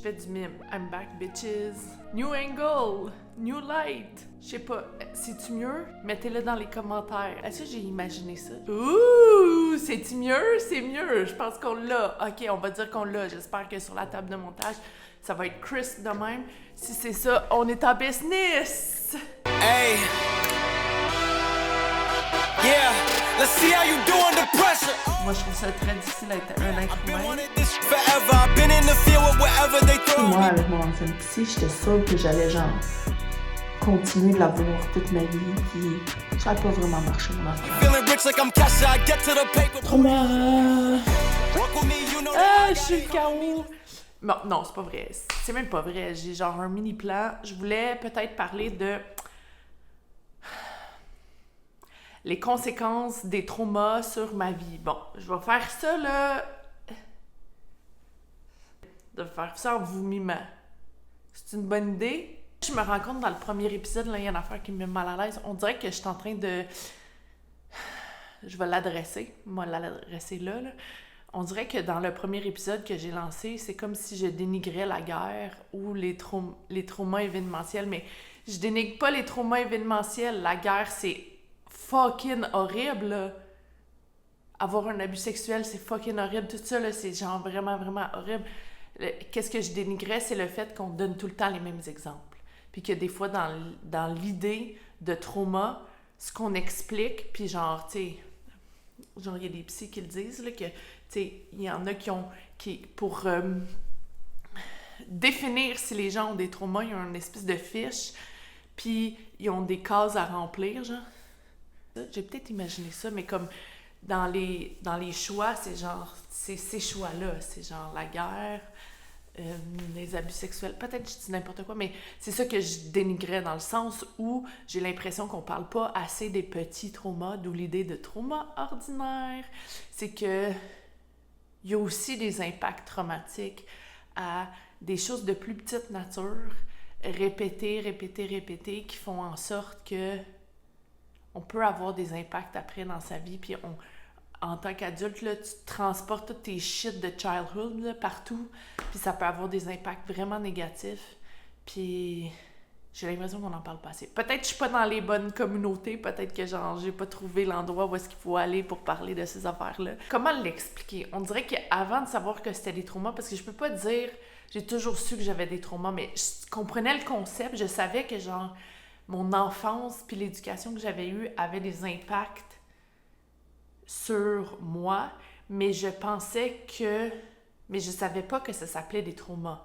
fais du mime. I'm back, bitches. New angle, new light. Je sais pas, c'est-tu mieux? Mettez-le dans les commentaires. Est-ce que j'ai imaginé ça? Ouh, c'est-tu mieux? C'est mieux. Je pense qu'on l'a. Ok, on va dire qu'on l'a. J'espère que sur la table de montage, ça va être crisp de même. Si c'est ça, on est en business! Hey. Yeah, let's see how you do under pressure. Moi, je trouve ça très difficile d'être un être humain. Moi, avec mon ancienne psy, j'étais sûre que j'allais genre continuer de la voir toute ma vie, puis ça n'a pas vraiment marché, mon affaire. Trauma! Ah, je suis le chaos! Bon, non, c'est pas vrai. C'est même pas vrai. J'ai genre un mini-plan. Je voulais peut-être parler de les conséquences des traumas sur ma vie. Bon, je vais faire ça, là... de faire ça en vous mimant. C'est une bonne idée? Je me rends compte dans le premier épisode, là, il y a une affaire qui me met mal à l'aise. On dirait que je suis en train de... Je vais l'adresser. Moi, l'adresser là. On dirait que dans le premier épisode que j'ai lancé, c'est comme si je dénigrais la guerre ou les traumas événementiels. Mais je dénigre pas les traumas événementiels. La guerre, c'est fucking horrible, là. Avoir un abus sexuel, c'est fucking horrible. Tout ça, là, c'est genre vraiment, vraiment horrible. Qu'est-ce que je dénigrais, c'est le fait qu'on donne tout le temps les mêmes exemples. Puis que des fois, dans l'idée de trauma, ce qu'on explique, puis genre, tu sais, genre, il y a des psys qui le disent, là, que, tu sais, il y en a pour définir si les gens ont des traumas, ils ont une espèce de fiche, puis ils ont des cases à remplir, genre. J'ai peut-être imaginé ça, mais comme dans les choix, c'est genre, c'est ces choix-là, c'est genre la guerre, les abus sexuels, peut-être je dis n'importe quoi, mais c'est ça que je dénigrais dans le sens où j'ai l'impression qu'on parle pas assez des petits traumas, d'où l'idée de trauma ordinaire, c'est que il y a aussi des impacts traumatiques à des choses de plus petite nature, répétées, qui font en sorte que on peut avoir des impacts après dans sa vie, puis en tant qu'adulte, là, tu transportes tous tes shit de childhood là, partout, puis ça peut avoir des impacts vraiment négatifs, puis j'ai l'impression qu'on n'en parle pas assez. Peut-être que je suis pas dans les bonnes communautés, peut-être que genre j'ai pas trouvé l'endroit où est-ce qu'il faut aller pour parler de ces affaires-là. Comment l'expliquer? On dirait qu'avant de savoir que c'était des traumas, parce que je peux pas dire, j'ai toujours su que j'avais des traumas, mais je comprenais le concept, je savais que genre mon enfance puis l'éducation que j'avais eue avait des impacts sur moi, mais je savais pas que ça s'appelait des traumas.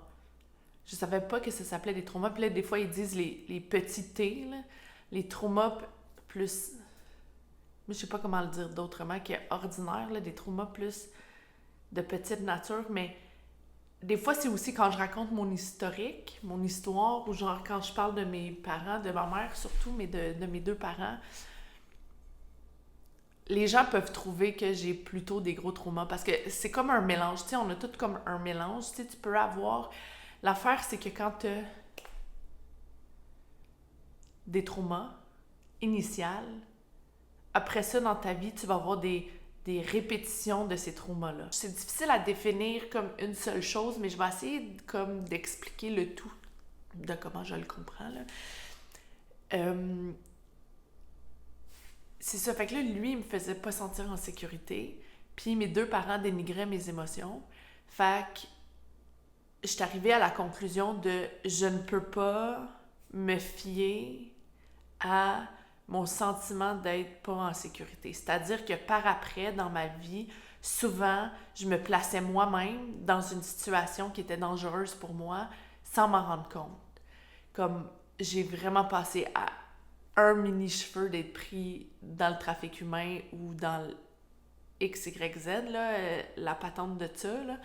Je savais pas que ça s'appelait des traumas. Puis là, des fois, ils disent les petits T, là, les traumas plus... Je sais pas comment le dire d'autrement, qui est ordinaire, là, des traumas plus de petite nature, mais des fois, c'est aussi quand je raconte mon historique, mon histoire, ou genre quand je parle de mes parents, de ma mère surtout, mais de mes deux parents, les gens peuvent trouver que j'ai plutôt des gros traumas, parce que c'est comme un mélange, tu sais, on a tout comme un mélange, tu sais, tu peux avoir... L'affaire, c'est que quand tu as des traumas initiales, après ça, dans ta vie, tu vas avoir des répétitions de ces traumas-là. C'est difficile à définir comme une seule chose, mais je vais essayer comme d'expliquer le tout de comment je le comprends, là. C'est ça, fait que là, lui, il me faisait pas sentir en sécurité, puis mes deux parents dénigraient mes émotions, fait que je suis arrivée à la conclusion de je ne peux pas me fier à mon sentiment d'être pas en sécurité. C'est-à-dire que par après, dans ma vie, souvent, je me plaçais moi-même dans une situation qui était dangereuse pour moi sans m'en rendre compte. Comme j'ai vraiment passé à un mini-cheveu d'être pris dans le trafic humain ou dans le XYZ, là, la patente de ça, là.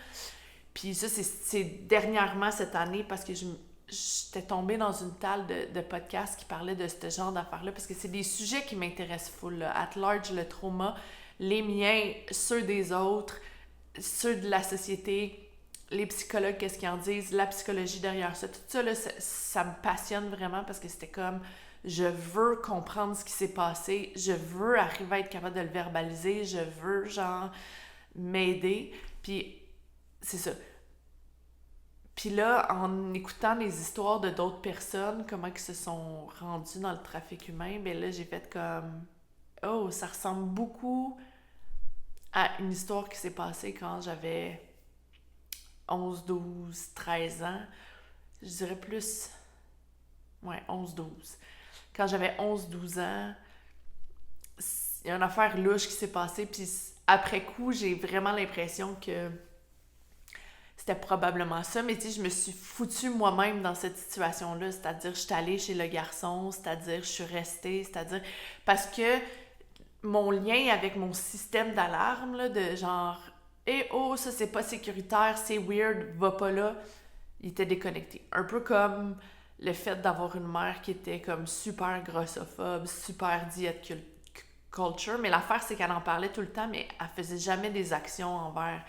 Puis ça, c'est dernièrement cette année parce que j'étais tombée dans une talle de podcasts qui parlaient de ce genre d'affaires-là parce que c'est des sujets qui m'intéressent full, là. At large, le trauma, les miens, ceux des autres, ceux de la société, les psychologues, qu'est-ce qu'ils en disent, la psychologie derrière ça. Tout ça, là, ça me passionne vraiment parce que c'était comme... Je veux comprendre ce qui s'est passé, je veux arriver à être capable de le verbaliser, je veux, genre, m'aider. Puis, c'est ça. Puis là, en écoutant les histoires de d'autres personnes, comment ils se sont rendus dans le trafic humain, ben là, j'ai fait comme... Oh, ça ressemble beaucoup à une histoire qui s'est passée quand j'avais 11, 12, 13 ans. Je dirais plus... Ouais, 11, 12. Quand j'avais 11, 12 ans, il y a une affaire louche qui s'est passée, puis après coup, j'ai vraiment l'impression que c'était probablement ça, mais tu sais, je me suis foutue moi-même dans cette situation-là, c'est-à-dire je suis allée chez le garçon, c'est-à-dire je suis restée, c'est-à-dire... Parce que mon lien avec mon système d'alarme, là, de genre « Eh oh, ça c'est pas sécuritaire, c'est weird, va pas là », il était déconnecté. Un peu comme le fait d'avoir une mère qui était comme super grossophobe, super diète culture, mais l'affaire c'est qu'elle en parlait tout le temps, mais elle faisait jamais des actions envers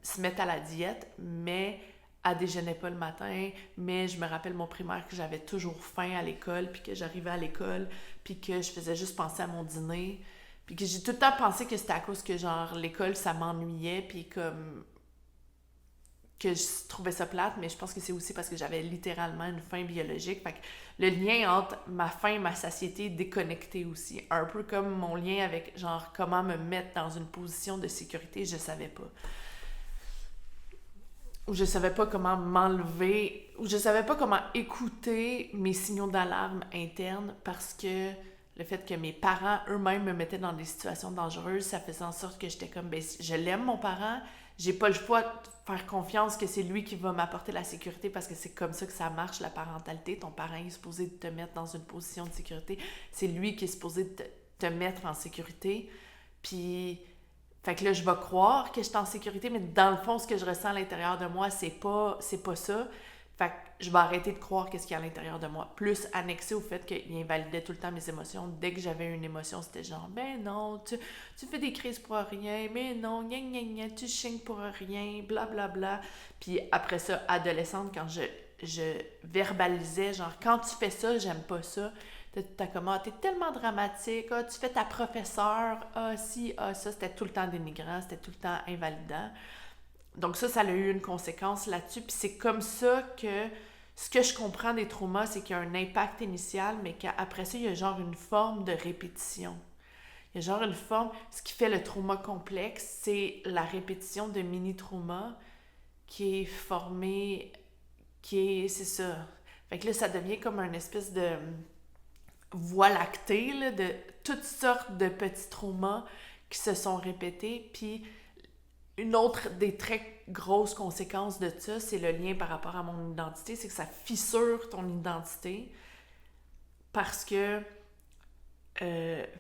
se mettre à la diète, mais elle déjeunait pas le matin, mais je me rappelle mon primaire que j'avais toujours faim à l'école, puis que j'arrivais à l'école, puis que je faisais juste penser à mon dîner, puis que j'ai tout le temps pensé que c'était à cause que genre l'école ça m'ennuyait, puis comme que je trouvais ça plate, mais je pense que c'est aussi parce que j'avais littéralement une faim biologique. Fait que le lien entre ma faim et ma satiété est déconnecté aussi. Un peu comme mon lien avec, genre, comment me mettre dans une position de sécurité, je savais pas. Ou je savais pas comment m'enlever, ou je savais pas comment écouter mes signaux d'alarme internes parce que le fait que mes parents eux-mêmes me mettaient dans des situations dangereuses, ça faisait en sorte que j'étais comme, ben, je l'aime mon parent, j'ai pas le choix de faire confiance que c'est lui qui va m'apporter la sécurité parce que c'est comme ça que ça marche, la parentalité. Ton parent est supposé te mettre dans une position de sécurité. C'est lui qui est supposé te mettre en sécurité. Puis, fait que là, je vais croire que je suis en sécurité, mais dans le fond, ce que je ressens à l'intérieur de moi, c'est pas ça. Fait que je vais arrêter de croire qu'est-ce qu'il y a à l'intérieur de moi. Plus annexé au fait qu'il invalidait tout le temps mes émotions. Dès que j'avais une émotion, c'était genre, ben non, tu fais des crises pour rien, mais non, gna gna gna, tu chignes pour rien, blablabla. Bla, bla. Puis après ça, adolescente, quand je verbalisais, genre, quand tu fais ça, j'aime pas ça. T'as comment, t'es tellement dramatique, ah, tu fais ta professeure, ah si, ah ça, c'était tout le temps dénigrant, c'était tout le temps invalidant. Donc ça a eu une conséquence là-dessus. Puis c'est comme ça que ce que je comprends des traumas, c'est qu'il y a un impact initial, mais qu'après ça, il y a genre une forme de répétition. Il y a genre une forme... Ce qui fait le trauma complexe, c'est la répétition de mini-traumas qui est formée... C'est ça. Fait que là, ça devient comme une espèce de voie lactée, là, de toutes sortes de petits traumas qui se sont répétés. Puis une autre des très grosses conséquences de ça, c'est le lien par rapport à mon identité, c'est que ça fissure ton identité parce que,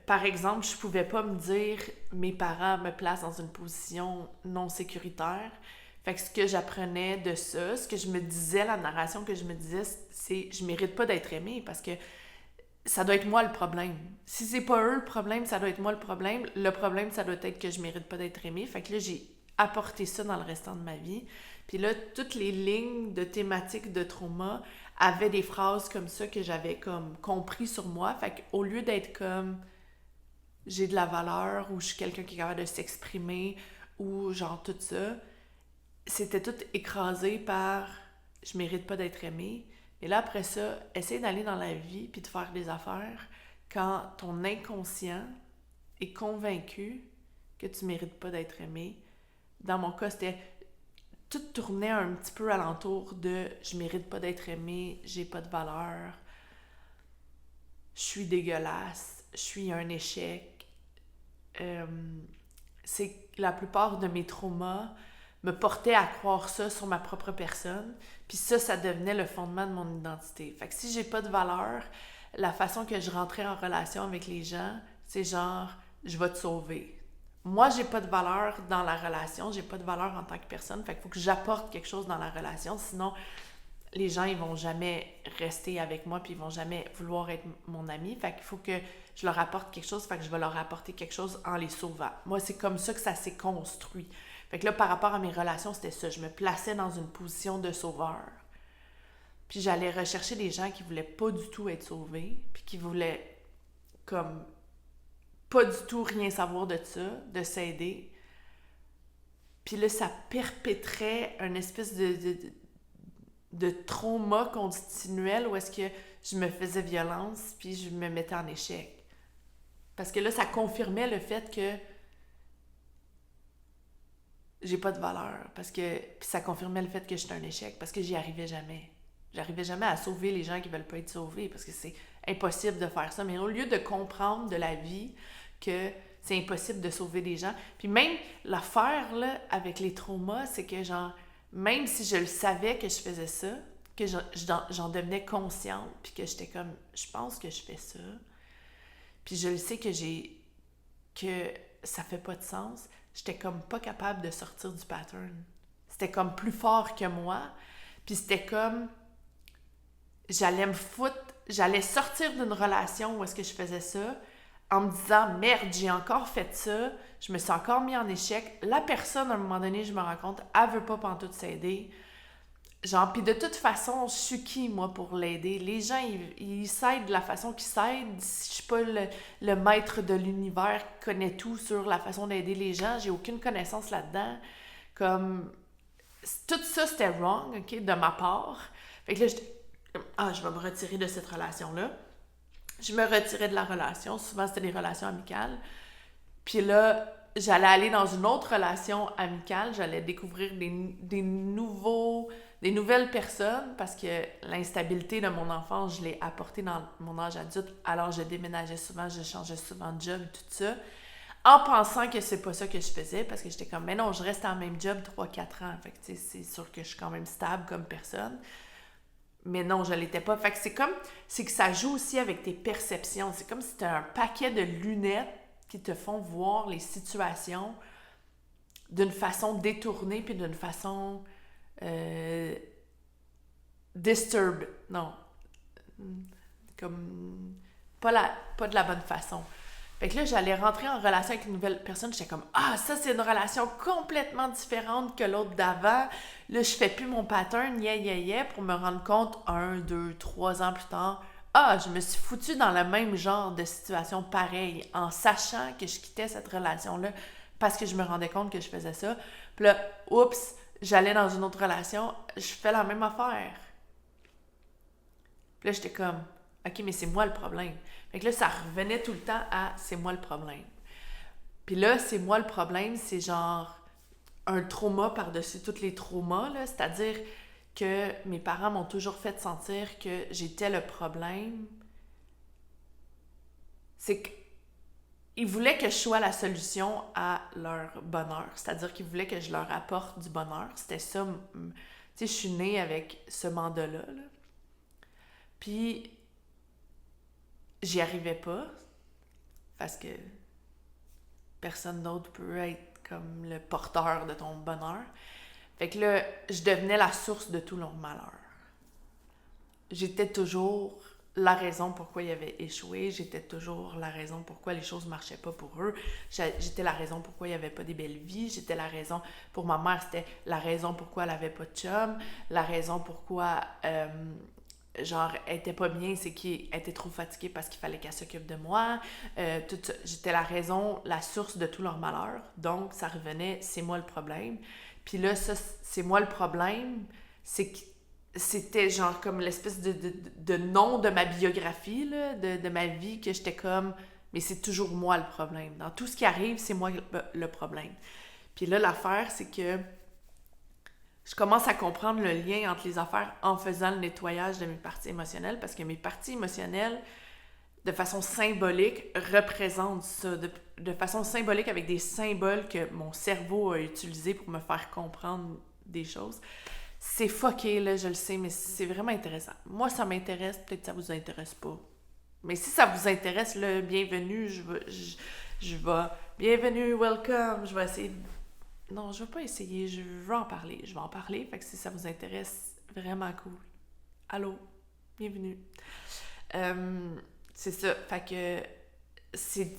par exemple, je pouvais pas me dire mes parents me placent dans une position non sécuritaire. Fait que ce que j'apprenais de ça, ce que je me disais, la narration que je me disais, c'est je mérite pas d'être aimée parce que ça doit être moi le problème. Si c'est pas eux le problème, ça doit être moi le problème. Le problème, ça doit être que je mérite pas d'être aimée. Fait que là, j'ai apporté ça dans le restant de ma vie. Puis là, toutes les lignes de thématiques de trauma avaient des phrases comme ça que j'avais comme compris sur moi. Fait qu'au lieu d'être comme j'ai de la valeur ou je suis quelqu'un qui est capable de s'exprimer ou genre tout ça, c'était tout écrasé par je mérite pas d'être aimée. Et là, après ça, essaye d'aller dans la vie puis de faire des affaires quand ton inconscient est convaincu que tu mérites pas d'être aimé. Dans mon cas, c'était... Tout tournait un petit peu alentour de « je mérite pas d'être aimé, j'ai pas de valeur, je suis dégueulasse, je suis un échec ». C'est la plupart de mes traumas me portaient à croire ça sur ma propre personne, puis ça devenait le fondement de mon identité. Fait que si j'ai pas de valeur, la façon que je rentrais en relation avec les gens, c'est genre « je vais te sauver ». Moi, j'ai pas de valeur dans la relation, j'ai pas de valeur en tant que personne, fait qu'il faut que j'apporte quelque chose dans la relation, sinon les gens, ils vont jamais rester avec moi puis ils vont jamais vouloir être mon ami, fait qu'il faut que je leur apporte quelque chose, fait que je vais leur apporter quelque chose en les sauvant. Moi, c'est comme ça que ça s'est construit. Fait que là, par rapport à mes relations, c'était ça, je me plaçais dans une position de sauveur. Puis j'allais rechercher des gens qui voulaient pas du tout être sauvés, puis qui voulaient comme pas du tout rien savoir de ça, de s'aider. Puis là, ça perpétrait une espèce de trauma continuel où est-ce que je me faisais violence puis je me mettais en échec. Parce que là, ça confirmait le fait que j'ai pas de valeur. Puis ça confirmait le fait que j'étais un échec parce que j'y arrivais jamais. J'arrivais jamais à sauver les gens qui veulent pas être sauvés parce que c'est impossible de faire ça. Mais au lieu de comprendre de la vie que c'est impossible de sauver des gens, puis même l'affaire là, avec les traumas, c'est que genre, même si je le savais que je faisais ça, que j'en devenais consciente, puis que j'étais comme, je pense que je fais ça, puis je le sais que ça fait pas de sens, j'étais comme pas capable de sortir du pattern. C'était comme plus fort que moi, puis c'était comme j'allais sortir d'une relation où est-ce que je faisais ça en me disant merde, j'ai encore fait ça, je me suis encore mis en échec. La personne, à un moment donné, je me rends compte, elle veut pas pantoute s'aider. Genre, puis de toute façon, je suis qui, moi, pour l'aider? Les gens, ils s'aident de la façon qu'ils s'aident. Je suis pas le maître de l'univers qui connaît tout sur la façon d'aider les gens. J'ai aucune connaissance là-dedans. Comme, tout ça, c'était wrong, OK, de ma part. Fait que là, je vais me retirer de cette relation-là. Je me retirais de la relation. Souvent, c'était des relations amicales. Puis là, j'allais aller dans une autre relation amicale. J'allais découvrir des nouvelles personnes parce que l'instabilité de mon enfance, je l'ai apportée dans mon âge adulte. Alors, je déménageais souvent, je changeais souvent de job, tout ça. En pensant que c'est pas ça que je faisais parce que j'étais comme, mais non, je reste en même job 3-4 ans. Fait que, tu sais, c'est sûr que je suis quand même stable comme personne. Mais non, je l'étais pas. Fait que c'est que ça joue aussi avec tes perceptions. C'est comme si tu as un paquet de lunettes qui te font voir les situations d'une façon détournée puis d'une façon disturbed. Non. Comme pas de la bonne façon. Fait que là, j'allais rentrer en relation avec une nouvelle personne. J'étais comme, ça, c'est une relation complètement différente que l'autre d'avant. Là, je fais plus mon pattern, pour me rendre compte, 1, 2, 3 ans plus tard, je me suis foutue dans le même genre de situation pareille, en sachant que je quittais cette relation-là parce que je me rendais compte que je faisais ça. Puis là, oups, j'allais dans une autre relation, je fais la même affaire. Puis là, j'étais comme, OK, mais c'est moi le problème. Fait que là, ça revenait tout le temps à « c'est moi le problème ». Puis là, « c'est moi le problème », c'est genre un trauma par-dessus tous les traumas, là. C'est-à-dire que mes parents m'ont toujours fait sentir que j'étais le problème. C'est qu'ils voulaient que je sois la solution à leur bonheur. C'est-à-dire qu'ils voulaient que je leur apporte du bonheur. C'était ça. Tu sais, je suis née avec ce mandat-là, là. Puis j'y arrivais pas parce que personne d'autre peut être comme le porteur de ton bonheur. Fait que là, je devenais la source de tout leur malheur. J'étais toujours la raison pourquoi ils avaient échoué. J'étais toujours la raison pourquoi les choses marchaient pas pour eux. J'étais la raison pourquoi il y avait pas des belles vies. J'étais la raison... Pour ma mère, c'était la raison pourquoi elle avait pas de chum. La raison pourquoi... elle était pas bien, c'est qu'elle était trop fatiguée parce qu'il fallait qu'elle s'occupe de moi. Tout ça. J'étais la raison, la source de tout leur malheur. Donc, ça revenait, c'est moi le problème. Puis là, ça, c'est moi le problème. C'était genre comme l'espèce de nom de ma biographie, là, de ma vie, que j'étais comme, mais c'est toujours moi le problème. Dans tout ce qui arrive, c'est moi le problème. Puis là, l'affaire, c'est que je commence à comprendre le lien entre les affaires en faisant le nettoyage de mes parties émotionnelles, parce que mes parties émotionnelles, de façon symbolique, représentent ça. De façon symbolique, avec des symboles que mon cerveau a utilisés pour me faire comprendre des choses. C'est fucké, là, je le sais, mais c'est vraiment intéressant. Moi, ça m'intéresse, peut-être que ça vous intéresse pas. Mais si ça vous intéresse, là, bienvenue, je vais... Bienvenue, welcome, je vais essayer... Non, je vais pas essayer, je vais en parler. Je vais en parler, fait que si ça vous intéresse, vraiment cool. Allô, bienvenue. C'est ça, fait que c'est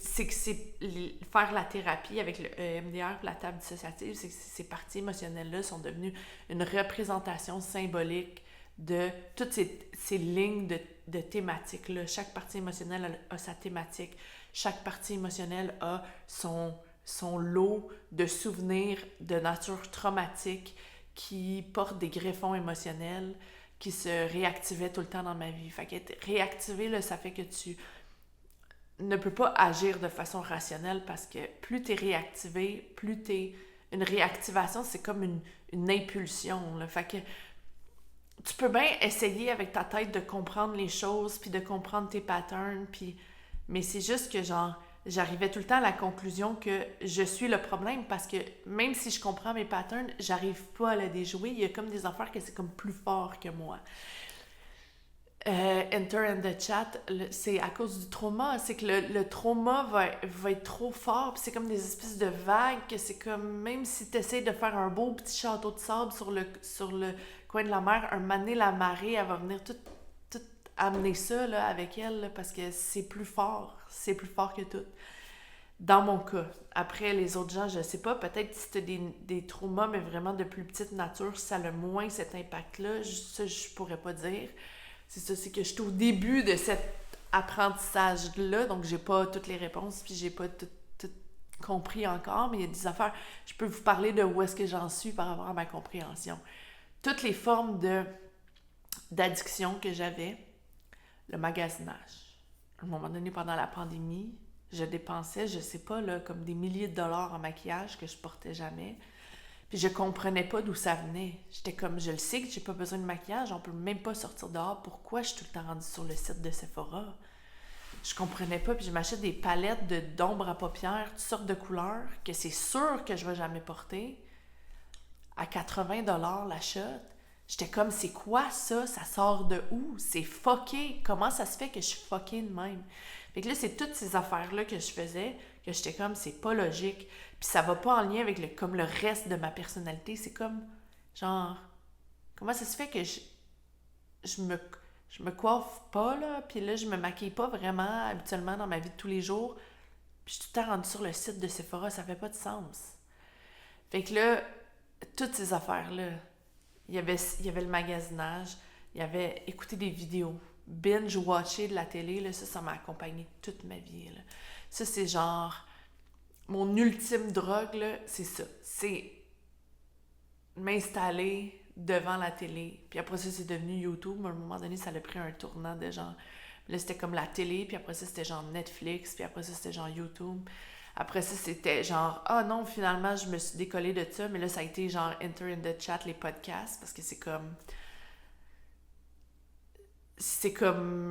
faire la thérapie avec le EMDR, la table dissociative, c'est que ces parties émotionnelles-là sont devenues une représentation symbolique de toutes ces lignes de thématiques-là. Chaque partie émotionnelle a sa thématique. Chaque partie émotionnelle a son son lot de souvenirs de nature traumatique qui portent des greffons émotionnels qui se réactivaient tout le temps dans ma vie. Fait qu'être réactivé, là, ça fait que tu ne peux pas agir de façon rationnelle parce que plus t'es réactivé, plus t'es... Une réactivation, c'est comme une impulsion, là. Fait que tu peux bien essayer avec ta tête de comprendre les choses puis de comprendre tes patterns, puis... mais c'est juste que, genre, j'arrivais tout le temps à la conclusion que je suis le problème parce que même si je comprends mes patterns, j'arrive pas à les déjouer. Il y a comme des affaires que c'est comme plus fort que moi. Enter in the chat, c'est à cause du trauma. C'est que le trauma va être trop fort, puis c'est comme des espèces de vagues, que c'est comme, même si tu essaies de faire un beau petit château de sable sur le coin de la mer, un moment donné, la marée, elle va venir tout amener ça là, avec elle, là, parce que c'est plus fort que tout. Dans mon cas. Après, les autres gens, je sais pas, peut-être si tu as des traumas, mais vraiment de plus petite nature, ça a moins cet impact-là. Ça, je pourrais pas dire. C'est ça, c'est que je suis au début de cet apprentissage-là, donc j'ai pas toutes les réponses, puis j'ai pas tout compris encore, mais il y a des affaires, je peux vous parler de où est-ce que j'en suis par rapport à ma compréhension. Toutes les formes d'addiction que j'avais, le magasinage. À un moment donné, pendant la pandémie, je dépensais, je sais pas, là, comme des milliers de dollars en maquillage que je portais jamais. Puis je comprenais pas d'où ça venait. J'étais comme, je le sais que j'ai pas besoin de maquillage, on peut même pas sortir dehors. Pourquoi je suis tout le temps rendue sur le site de Sephora? Je comprenais pas, puis je m'achète des palettes d'ombre à paupières, toutes sortes de couleurs, que c'est sûr que je vais jamais porter, à 80 $ l'achat. J'étais comme, c'est quoi ça? Ça sort de où? C'est fucké. Comment ça se fait que je suis fucké de même? Fait que là, c'est toutes ces affaires-là que je faisais, que j'étais comme, c'est pas logique. Puis ça va pas en lien avec comme le reste de ma personnalité. C'est comme, genre, comment ça se fait que je me coiffe pas, là, puis là, je me maquille pas vraiment habituellement dans ma vie de tous les jours. Puis je suis tout le temps rendue sur le site de Sephora, ça fait pas de sens. Fait que là, toutes ces affaires-là, il y avait le magasinage, il y avait écouter des vidéos, binge-watcher de la télé, là, ça m'a accompagné toute ma vie, là. Ça, c'est genre... Mon ultime drogue, là, c'est ça. C'est m'installer devant la télé. Puis après ça, c'est devenu YouTube. À un moment donné, ça a pris un tournant de genre... Là, c'était comme la télé, puis après ça, c'était genre Netflix, puis après ça, c'était genre YouTube. Après ça, c'était genre, ah non, finalement, je me suis décollée de ça, mais là, ça a été genre Enter in the chat, les podcasts, parce que c'est comme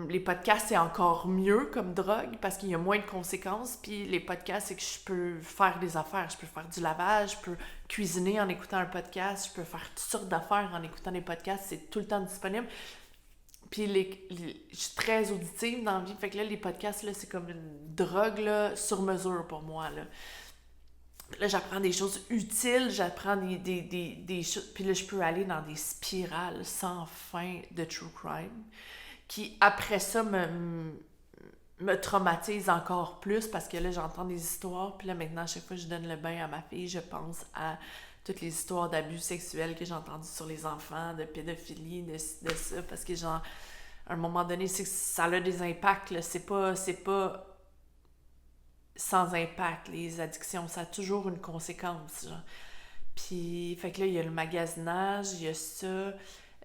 les podcasts, c'est encore mieux comme drogue parce qu'il y a moins de conséquences. Puis les podcasts, c'est que je peux faire des affaires. Je peux faire du lavage, je peux cuisiner en écoutant un podcast, je peux faire toutes sortes d'affaires en écoutant des podcasts. C'est tout le temps disponible. Puis je suis très auditive dans la vie. Fait que là, les podcasts, là, c'est comme une drogue là, sur mesure pour moi. Là, j'apprends des choses utiles, j'apprends des choses. Puis là, je peux aller dans des spirales sans fin de true crime qui, après ça, me traumatise encore plus parce que là, j'entends des histoires. Puis là, maintenant, à chaque fois que je donne le bain à ma fille, je pense à toutes les histoires d'abus sexuels que j'ai entendues sur les enfants, de pédophilie, de ça. Parce que, genre, à un moment donné, ça a des impacts, là. C'est pas sans impact, les addictions. Ça a toujours une conséquence, genre. Puis, fait que là, il y a le magasinage, il y a ça.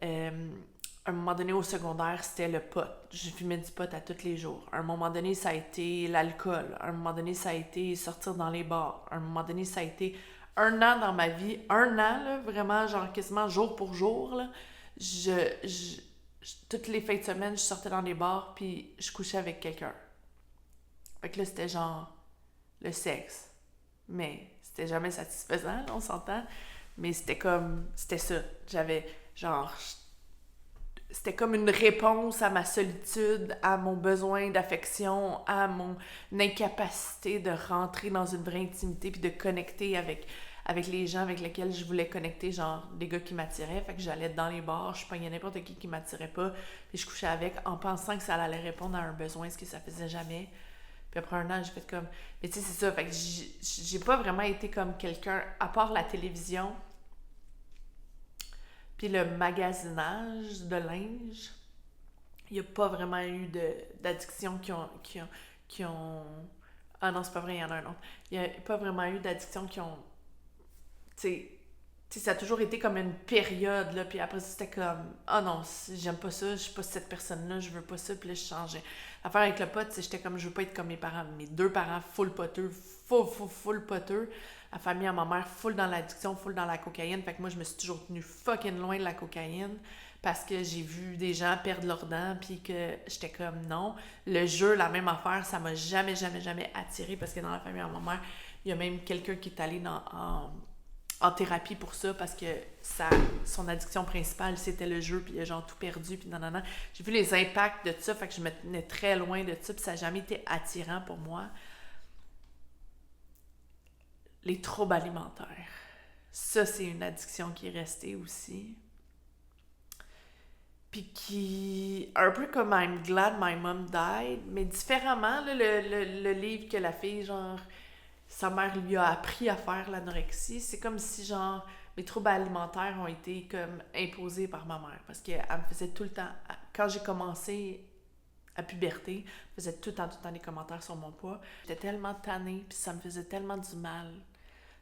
À un moment donné, au secondaire, c'était le pot. Je fumais du pot à tous les jours. À un moment donné, ça a été l'alcool. À un moment donné, ça a été sortir dans les bars. À un moment donné, ça a été un an dans ma vie. Un an, là, vraiment, genre quasiment jour pour jour, là. Toutes les fins de semaine, je sortais dans les bars, puis je couchais avec quelqu'un. Fait que là, c'était genre le sexe. Mais c'était jamais satisfaisant, là, on s'entend. Mais c'était ça. J'avais, genre... C'était comme une réponse à ma solitude, à mon besoin d'affection, à mon incapacité de rentrer dans une vraie intimité puis de connecter avec les gens avec lesquels je voulais connecter, genre des gars qui m'attiraient. Fait que j'allais dans les bars, je pognais n'importe qui m'attirait pas, puis je couchais avec en pensant que ça allait répondre à un besoin, ce que ça faisait jamais. Puis après un an, j'ai fait comme... Mais tu sais, c'est ça, fait que j'ai pas vraiment été comme quelqu'un, à part la télévision... Puis le magasinage de linge, il n'y a pas vraiment eu d'addiction qui ont Ah non, c'est pas vrai, il y en a un autre. Il n'y a pas vraiment eu d'addictions qui ont... Tu sais, ça a toujours été comme une période, là, puis après ça, c'était comme, ah non, j'aime pas ça, je suis pas cette personne-là, je veux pas ça, puis là, je changeais. L'affaire avec le pot, tu sais, j'étais comme, je veux pas être comme mes parents. Mes deux parents, full poteux, full poteux. La famille à ma mère, full dans l'addiction, full dans la cocaïne. Fait que moi, je me suis toujours tenue fucking loin de la cocaïne parce que j'ai vu des gens perdre leurs dents, puis que j'étais comme, non. Le jeu, la même affaire, ça m'a jamais attirée parce que dans la famille à ma mère, il y a même quelqu'un qui est allé en thérapie pour ça parce que son addiction principale c'était le jeu, puis il a genre tout perdu, puis nanana. J'ai vu les impacts de ça, fait que je me tenais très loin de ça, puis ça n'a jamais été attirant pour moi. Les troubles alimentaires, ça c'est une addiction qui est restée aussi, puis qui, un peu comme I'm Glad My Mom Died, mais différemment, là, le livre que la fille genre sa mère lui a appris à faire l'anorexie. C'est comme si, genre, mes troubles alimentaires ont été comme imposés par ma mère. Parce qu'elle me faisait tout le temps... Quand j'ai commencé à puberté, elle faisait tout le temps des commentaires sur mon poids. J'étais tellement tannée, puis ça me faisait tellement du mal.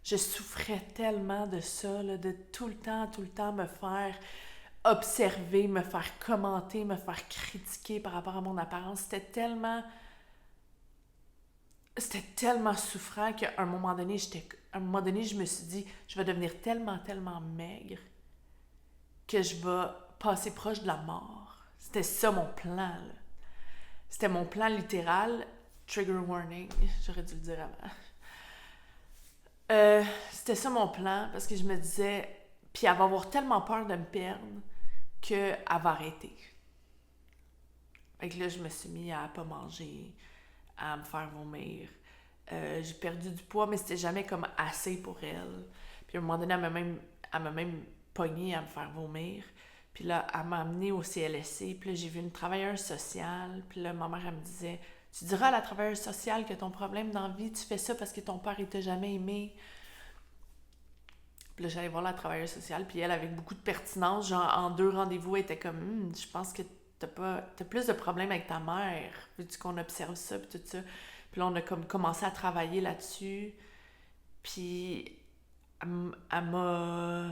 Je souffrais tellement de ça, là, de tout le temps me faire observer, me faire commenter, me faire critiquer par rapport à mon apparence. C'était tellement souffrant qu'à un moment donné, je me suis dit, je vais devenir tellement maigre que je vais passer proche de la mort. C'était ça mon plan, là. C'était mon plan littéral. Trigger warning, j'aurais dû le dire avant. C'était ça mon plan, parce que je me disais, puis elle va avoir tellement peur de me perdre qu'elle va arrêter. Fait que là, je me suis mis à pas manger, à me faire vomir. J'ai perdu du poids, mais c'était jamais comme assez pour elle. Puis à un moment donné, elle m'a même pognée à me faire vomir. Puis là, elle m'a amenée au CLSC. Puis là, j'ai vu une travailleuse sociale. Puis là, ma mère, elle me disait, tu diras à la travailleuse sociale que ton problème dans la vie, tu fais ça parce que ton père, il t'a jamais aimé. Puis là, j'allais voir la travailleuse sociale. Puis elle, avec beaucoup de pertinence, genre en 2 rendez-vous, elle était comme, je pense que t'as plus de problèmes avec ta mère, vu qu'on observe ça, puis tout ça. Puis là, on a comme commencé à travailler là-dessus. Puis elle m'a...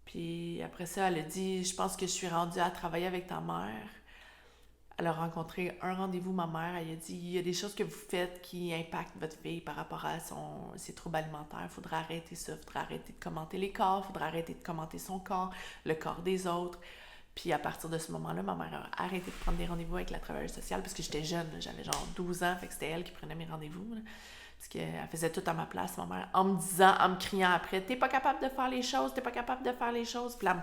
Puis après ça, elle a dit, je pense que je suis rendue à travailler avec ta mère. Elle a rencontré un rendez-vous, ma mère. Elle a dit, il y a des choses que vous faites qui impactent votre fille par rapport à ses troubles alimentaires. Il faudrait arrêter ça. Il faudrait arrêter de commenter les corps. Il faudrait arrêter de commenter son corps, le corps des autres. Puis à partir de ce moment-là, ma mère a arrêté de prendre des rendez-vous avec la travailleuse sociale parce que j'étais jeune, là, j'avais genre 12 ans, fait que c'était elle qui prenait mes rendez-vous. Là, parce qu'elle faisait tout à ma place, ma mère, en me criant après, t'es pas capable de faire les choses, t'es pas capable de faire les choses. Puis là, elle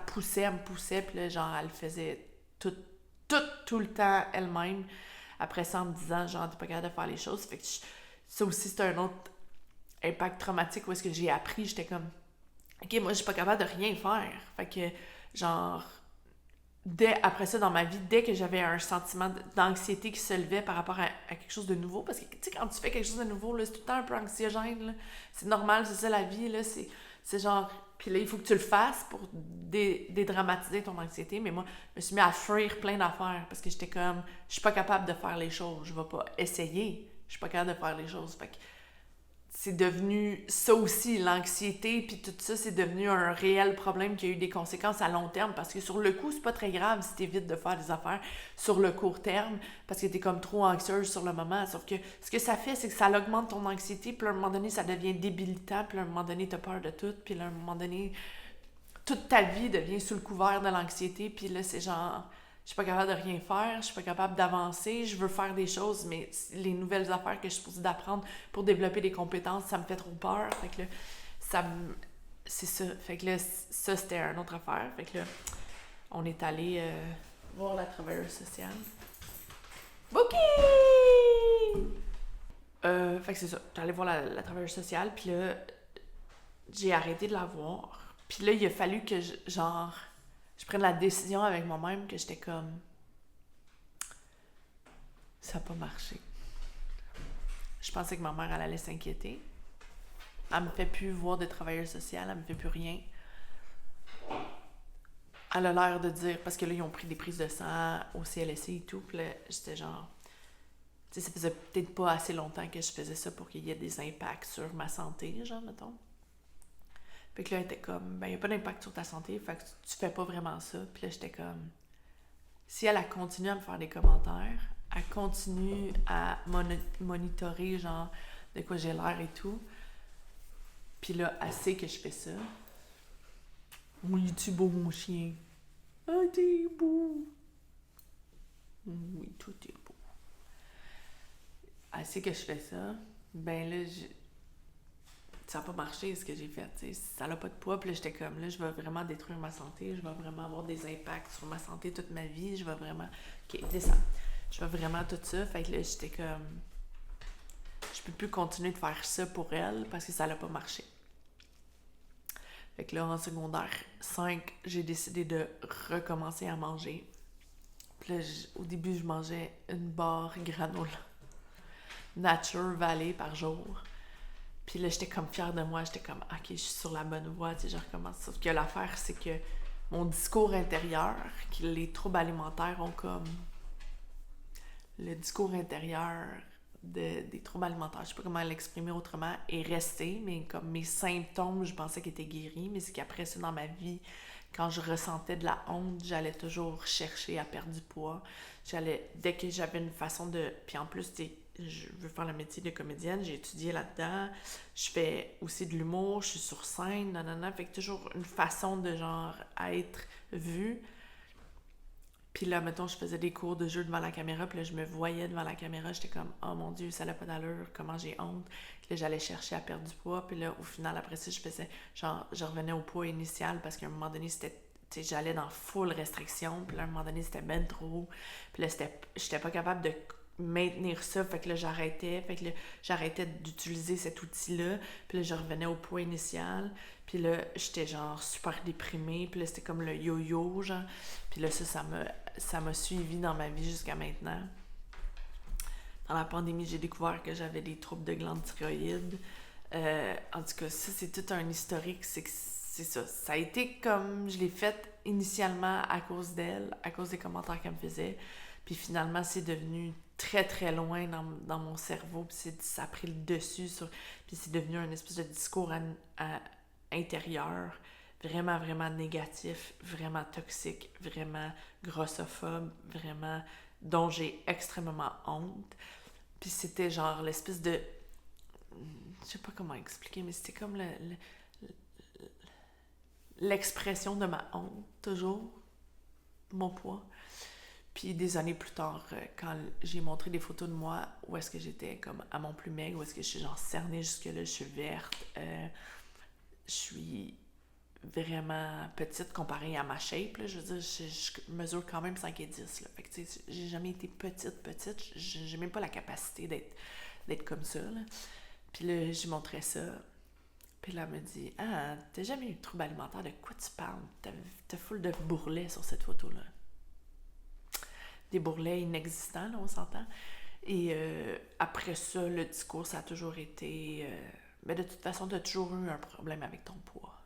me poussait, puis là, genre, elle faisait tout le temps elle-même. Après ça, en me disant, genre, t'es pas capable de faire les choses. Fait que ça aussi, c'était un autre impact traumatique où est-ce que j'ai appris, j'étais comme, OK, moi, je suis pas capable de rien faire. Fait que, genre... Après ça, dans ma vie, dès que j'avais un sentiment d'anxiété qui se levait par rapport à quelque chose de nouveau, parce que, tu sais, quand tu fais quelque chose de nouveau, là, c'est tout le temps un peu anxiogène, là. C'est normal, c'est ça la vie, là, c'est genre... Puis là, il faut que tu le fasses pour dédramatiser ton anxiété, mais moi, je me suis mis à fuir plein d'affaires, parce que j'étais comme, je suis pas capable de faire les choses, je vais pas essayer, je suis pas capable de faire les choses, fait que c'est devenu ça aussi, l'anxiété, puis tout ça, c'est devenu un réel problème qui a eu des conséquences à long terme, parce que sur le coup, c'est pas très grave si t'évites de faire des affaires sur le court terme, parce que t'es comme trop anxieuse sur le moment, sauf que ce que ça fait, c'est que ça augmente ton anxiété, puis à un moment donné, ça devient débilitant, puis à un moment donné, t'as peur de tout, puis à un moment donné, toute ta vie devient sous le couvert de l'anxiété, puis là, c'est genre... Je suis pas capable de rien faire, je suis pas capable d'avancer, je veux faire des choses, mais les nouvelles affaires que je suis supposée d'apprendre pour développer des compétences, ça me fait trop peur. Fait que là, c'est ça. Fait que là, ça, c'était une autre affaire. Fait que là, on est allé voir la travailleuse sociale. OK! Fait que c'est ça. J'étais allée voir la travailleuse sociale, puis là, j'ai arrêté de la voir. Puis là, il a fallu que, je prenne la décision avec moi-même que j'étais comme... Ça n'a pas marché. Je pensais que ma mère, elle allait s'inquiéter. Elle me fait plus voir de travailleuse sociale, elle me fait plus rien. Elle a l'air de dire... Parce que là, ils ont pris des prises de sang au CLSC et tout, puis là, j'étais genre... Tu sais, ça faisait peut-être pas assez longtemps que je faisais ça pour qu'il y ait des impacts sur ma santé, genre, mettons. Fait que là, elle était comme, ben, il n'y a pas d'impact sur ta santé, fait que tu fais pas vraiment ça. Puis là, j'étais comme, si elle a continué à me faire des commentaires, elle continue à monitorer, genre, de quoi j'ai l'air et tout, puis là, elle sait que je fais ça. Oui, es-tu beau, mon chien? Ah, t'es beau! Oui, tout est beau. Elle sait que je fais ça. Ben là, ça n'a pas marché ce que j'ai fait, t'sais. Ça n'a pas de poids. Puis là, j'étais comme, là, je vais vraiment détruire ma santé. Je vais vraiment avoir des impacts sur ma santé toute ma vie. Je vais vraiment... OK, descends. Je vais vraiment tout ça. Fait que là, j'étais comme... Je peux plus continuer de faire ça pour elle parce que ça n'a pas marché. Fait que là, en secondaire 5, j'ai décidé de recommencer à manger. Puis là, au début, je mangeais une barre granola Nature Valley par jour. Puis là, j'étais comme fière de moi. J'étais comme, OK, je suis sur la bonne voie. Tu sais, je recommence. Sauf que l'affaire, c'est que mon discours intérieur, que les troubles alimentaires ont comme... Le discours intérieur des troubles alimentaires, je sais pas comment l'exprimer autrement, est resté, mais comme mes symptômes, je pensais qu'ils étaient guéris, mais c'est qu'après ça, dans ma vie, quand je ressentais de la honte, j'allais toujours chercher à perdre du poids. Dès que j'avais une façon de... Puis en plus, je veux faire le métier de comédienne, j'ai étudié là-dedans, je fais aussi de l'humour, je suis sur scène, nanana, fait que toujours une façon de genre être vue. Puis là, mettons, je faisais des cours de jeu devant la caméra, puis là, je me voyais devant la caméra, j'étais comme « Oh mon Dieu, ça n'a pas d'allure, comment j'ai honte. » Puis là, j'allais chercher à perdre du poids, puis là, au final, après ça, je revenais au poids initial, parce qu'à un moment donné, c'était, tu sais, j'allais dans full restriction, puis là, à un moment donné, c'était ben trop, puis là, j'étais pas capable de maintenir ça, fait que là, j'arrêtais d'utiliser cet outil-là, puis là, je revenais au poids initial, puis là, j'étais genre super déprimée, puis là, c'était comme le yo-yo, genre, puis là, ça m'a suivi dans ma vie jusqu'à maintenant. Dans la pandémie, j'ai découvert que j'avais des troubles de glande thyroïde. En tout cas, ça, c'est tout un historique, c'est ça. Ça a été comme je l'ai fait initialement à cause d'elle, à cause des commentaires qu'elle me faisait, puis finalement, c'est devenu très, très loin dans mon cerveau, puis ça a pris le dessus puis c'est devenu un espèce de discours intérieur, vraiment, vraiment négatif, vraiment toxique, vraiment grossophobe, vraiment dont j'ai extrêmement honte. Puis c'était genre l'espèce de... Je sais pas comment expliquer, mais c'était comme l'expression de ma honte, toujours, mon poids. Puis des années plus tard, quand j'ai montré des photos de moi, où est-ce que j'étais comme à mon plus maigre, où est-ce que je suis genre cernée jusque-là, je suis verte, je suis vraiment petite comparée à ma shape, là. Je veux dire, je mesure quand même 5 et 10, là. Fait que tu sais, j'ai jamais été petite, j'ai même pas la capacité d'être comme ça, là. Puis là, je montrais ça, puis là, elle me dit « Ah, t'as jamais eu de trouble alimentaire, de quoi tu parles? T'as full de bourrelets sur cette photo-là. » Des bourrelets inexistants, là, on s'entend. Et après ça, le discours, ça a toujours été... mais de toute façon, tu as toujours eu un problème avec ton poids.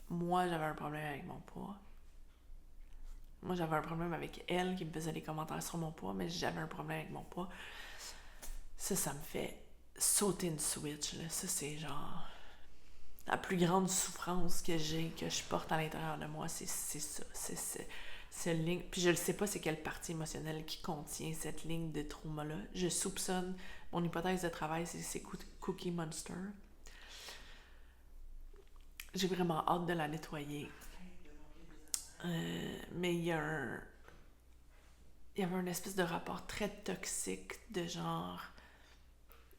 Moi, j'avais un problème avec mon poids. Moi, j'avais un problème avec elle qui me faisait des commentaires sur mon poids, mais j'avais un problème avec mon poids. Ça me fait sauter une switch, là. Ça, c'est genre... La plus grande souffrance que je porte à l'intérieur de moi, c'est ça. Cette ligne, puis je ne sais pas c'est quelle partie émotionnelle qui contient cette ligne de trauma-là. Je soupçonne, mon hypothèse de travail, c'est Cookie Monster. J'ai vraiment hâte de la nettoyer. Mais il y avait un espèce de rapport très toxique de genre,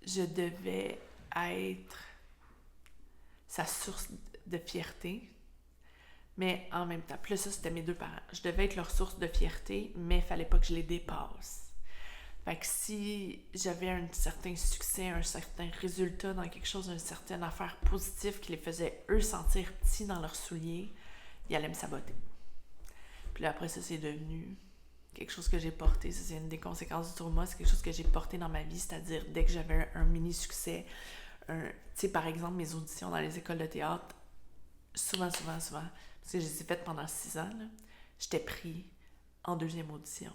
je devais être sa source de fierté. Mais en même temps, puis là, ça, c'était mes deux parents. Je devais être leur source de fierté, mais il fallait pas que je les dépasse. Fait que si j'avais un certain succès, un certain résultat dans quelque chose, une certaine affaire positive qui les faisait, eux, sentir petits dans leurs souliers, ils allaient me saboter. Puis là, après ça, c'est devenu quelque chose que j'ai porté. Ça, c'est une des conséquences du trauma. C'est quelque chose que j'ai porté dans ma vie, c'est-à-dire dès que j'avais un mini-succès, tu sais, par exemple, mes auditions dans les écoles de théâtre, souvent, parce que je les ai faites pendant 6 ans, là, j'étais pris en 2e audition.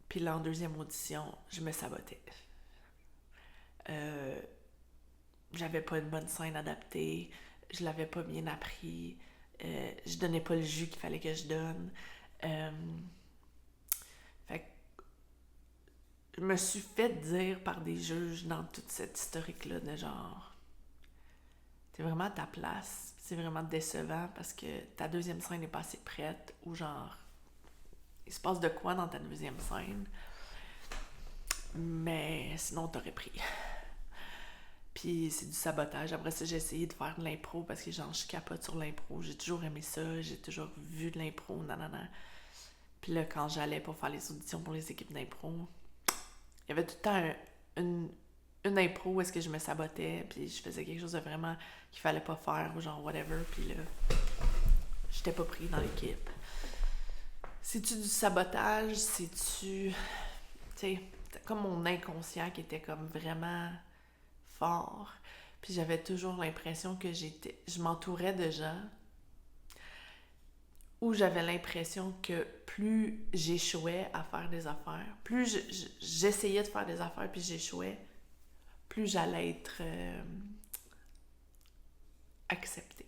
Puis là, en deuxième audition, je me sabotais. J'avais pas une bonne scène adaptée, je l'avais pas bien appris, je donnais pas le jus qu'il fallait que je donne. Fait que je me suis fait dire par des juges dans toute cette historique-là de genre, t'es vraiment à ta place, c'est vraiment décevant parce que ta deuxième scène n'est pas assez prête, ou genre, il se passe de quoi dans ta deuxième scène, mais sinon t'aurais pris. Puis c'est du sabotage. Après ça, j'ai essayé de faire de l'impro parce que genre, je capote sur l'impro. J'ai toujours aimé ça, j'ai toujours vu de l'impro, nanana. Puis là, quand j'allais pour faire les auditions pour les équipes d'impro, il y avait tout le temps une impro où est-ce que je me sabotais, puis je faisais quelque chose de vraiment qu'il fallait pas faire, ou genre whatever, puis là, j'étais pas pris dans l'équipe. C'est-tu du sabotage? C'est-tu... Tu sais, c'était comme mon inconscient qui était comme vraiment fort. Puis j'avais toujours l'impression que je m'entourais de gens où j'avais l'impression que plus j'échouais à faire des affaires, plus j'essayais de faire des affaires puis j'échouais, plus j'allais être acceptée.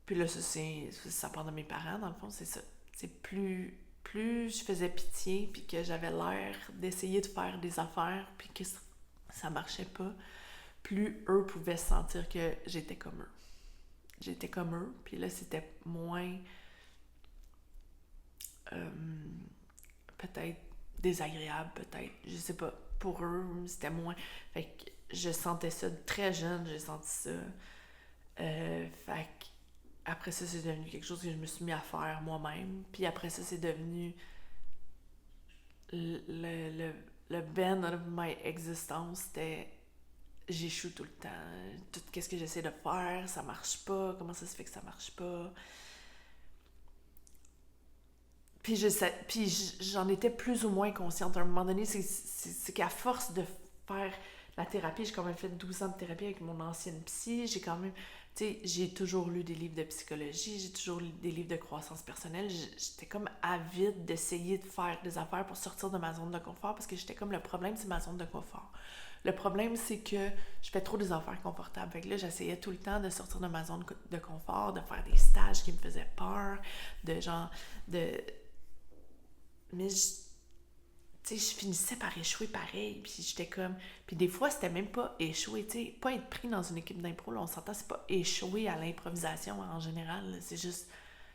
Puis là, ça part de mes parents, dans le fond, c'est ça. C'est plus je faisais pitié puis que j'avais l'air d'essayer de faire des affaires puis que ça marchait pas, plus eux pouvaient sentir que j'étais comme eux. J'étais comme eux, puis là, c'était moins peut-être désagréable, peut-être, je sais pas. Pour eux, c'était moins... Fait que je sentais ça très jeune, j'ai senti ça. Fait que après ça, c'est devenu quelque chose que je me suis mis à faire moi-même. Puis après ça, c'est devenu le bend of my existence. C'était j'échoue tout le temps. Tout ce que j'essaie de faire, ça marche pas. Comment ça se fait que ça marche pas? Puis j'en étais plus ou moins consciente. À un moment donné, c'est qu'à force de faire la thérapie, j'ai quand même fait 12 ans de thérapie avec mon ancienne psy. J'ai quand même... Tu sais, j'ai toujours lu des livres de psychologie, j'ai toujours lu des livres de croissance personnelle. J'étais comme avide d'essayer de faire des affaires pour sortir de ma zone de confort parce que j'étais comme, le problème, c'est ma zone de confort. Le problème, c'est que je fais trop des affaires confortables. Fait que là, j'essayais tout le temps de sortir de ma zone de confort, de faire des stages qui me faisaient peur, mais tu sais, je finissais par échouer pareil, puis j'étais comme... Puis des fois, c'était même pas échouer, tu sais, pas être pris dans une équipe d'impro, là, on s'entend, c'est pas échouer à l'improvisation en général, là, c'est juste,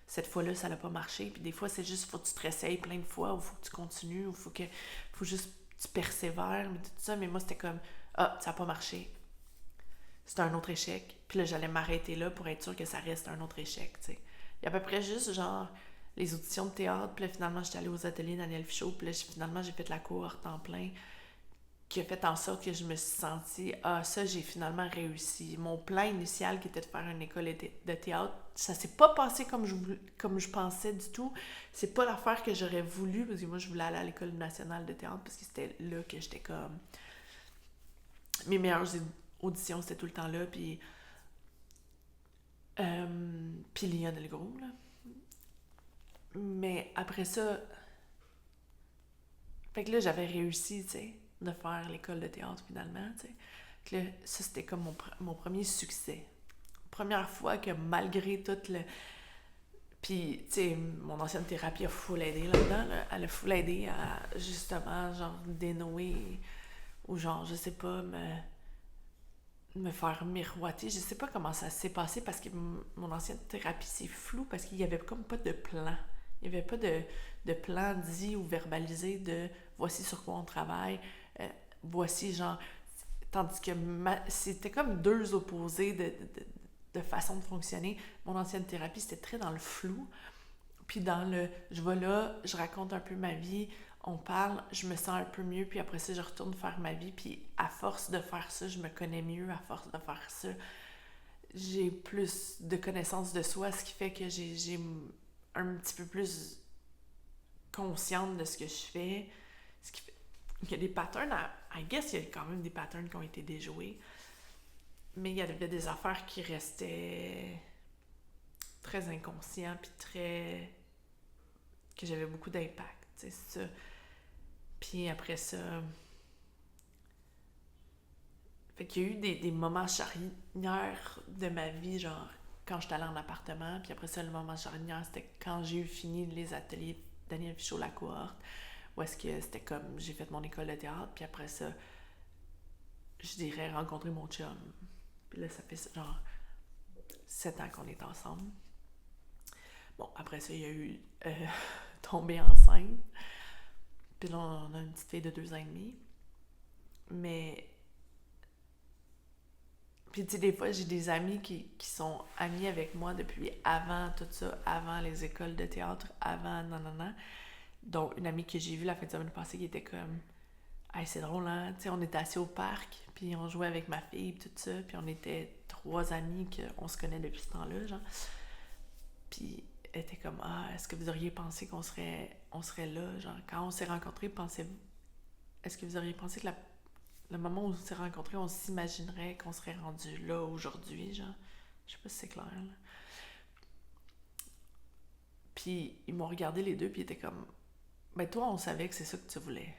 cette fois-là, ça n'a pas marché, puis des fois, c'est juste, faut que tu te réessayes plein de fois, ou faut que tu continues, ou faut juste tu persévères, mais tout ça, mais moi, c'était comme, ça n'a pas marché, c'était un autre échec, puis là, j'allais m'arrêter là pour être sûre que ça reste un autre échec, tu sais. Il y a à peu près juste, genre... les auditions de théâtre, puis là, finalement, j'étais allée aux ateliers Daniel Fichot, puis là, finalement, j'ai fait la cohorte en plein, qui a fait en sorte que je me suis sentie, ça, j'ai finalement réussi. Mon plan initial, qui était de faire une école de théâtre, ça s'est pas passé comme je pensais du tout. C'est pas l'affaire que j'aurais voulu, parce que moi, je voulais aller à l'École nationale de théâtre, parce que c'était là que j'étais comme... Mes meilleures auditions, c'était tout le temps là, puis Lionel Gros, là. Mais après ça, fait que là, j'avais réussi, tu sais, de faire l'école de théâtre finalement, tu sais. Que là, ça, c'était comme mon premier succès. Première fois que malgré tout le... Puis, tu sais, mon ancienne thérapie a full aidé là-dedans, là. Elle a full aidé à, justement, genre, dénouer, ou genre, je sais pas, me faire miroiter. Je sais pas comment ça s'est passé, parce que mon ancienne thérapie, c'est flou, parce qu'il y avait comme pas de plan. Il n'y avait pas de plan dit ou verbalisé de voici sur quoi on travaille, voici genre... Tandis que c'était comme deux opposés de façon de fonctionner. Mon ancienne thérapie, c'était très dans le flou. Puis dans le je vais là, je raconte un peu ma vie, on parle, je me sens un peu mieux, puis après ça, je retourne faire ma vie. Puis à force de faire ça, je me connais mieux. À force de faire ça, j'ai plus de connaissance de soi, ce qui fait que j'ai un petit peu plus consciente de ce que je fais, ce qui fait qu'il y a des patterns, I guess il y a quand même des patterns qui ont été déjoués, mais il y avait des affaires qui restaient très inconscients, puis que j'avais beaucoup d'impact, tu c'est ça. Puis après ça... Fait qu'il y a eu des moments charnières de ma vie, genre quand j'étais allée en appartement, puis après ça, le moment charnière, c'était quand j'ai eu fini les ateliers Daniel Pichot, la cohorte, où est-ce que c'était comme, j'ai fait mon école de théâtre, puis après ça, je dirais rencontrer mon chum. Puis là, ça fait genre 7 ans qu'on est ensemble. Bon, après ça, il y a eu tomber enceinte. Puis là, on a une petite fille de 2 ans et demi. Mais... Puis tu sais, des fois, j'ai des amis qui sont amis avec moi depuis avant tout ça, avant les écoles de théâtre, avant nanana. Dont une amie que j'ai vue la fin de semaine passée qui était comme... Hey, c'est drôle, hein? Tu sais, on était assis au parc, puis on jouait avec ma fille, puis tout ça, puis on était 3 amis qu'on se connaît depuis ce temps-là, genre. Puis elle était comme, est-ce que vous auriez pensé qu'on serait là, genre, quand on s'est rencontrés, pensez-vous, est-ce que vous auriez pensé que le moment où on s'est rencontrés, on s'imaginerait qu'on serait rendu là aujourd'hui, genre? Je sais pas si c'est clair, là. Puis ils m'ont regardé les deux, puis ils étaient comme, ben toi, on savait que c'est ça que tu voulais.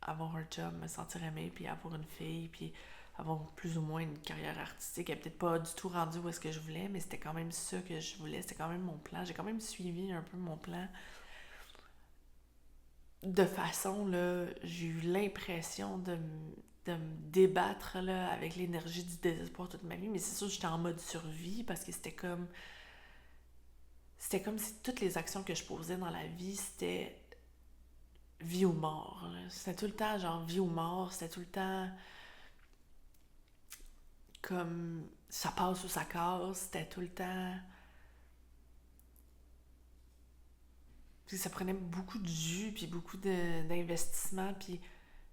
Avoir un job, me sentir aimée, puis avoir une fille, puis avoir plus ou moins une carrière artistique. Elle n'est peut-être pas du tout rendue où est-ce que je voulais, mais c'était quand même ça que je voulais. C'était quand même mon plan. J'ai quand même suivi un peu mon plan. De façon, là, j'ai eu l'impression de me débattre là, avec l'énergie du désespoir toute ma vie. Mais c'est sûr que j'étais en mode survie parce que c'était comme si toutes les actions que je posais dans la vie, c'était vie ou mort. Là. C'était tout le temps genre vie ou mort. C'était tout le temps comme ça passe ou ça casse. C'était tout le temps... Puis ça prenait beaucoup de jus puis beaucoup d'investissement. Puis